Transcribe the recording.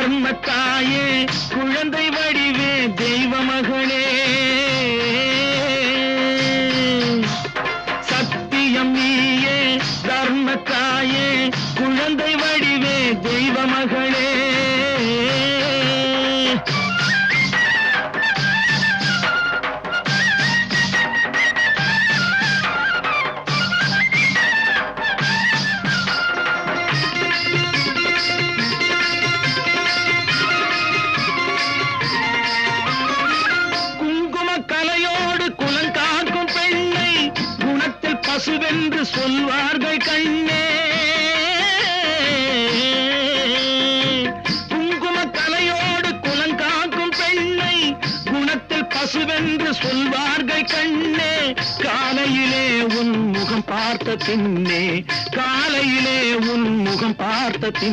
தர்மத்தாயே குழந்தை வடிவே தெய்வ மகளே சத்தியம் நீயே தர்மத்தாயே குழந்தை வடிவே தெய்வ மகளே பசுவென்று சொல்வார்கள் கண்ணே குங்கும கலையோடு குலங்காக்கும் பெண்ணை குணத்தில் பசுவென்று சொல்வார்கள் கண்ணே காலையிலே உன் முகம் பார்த்த பின்னே காலையிலே உன் முகம் பார்த்த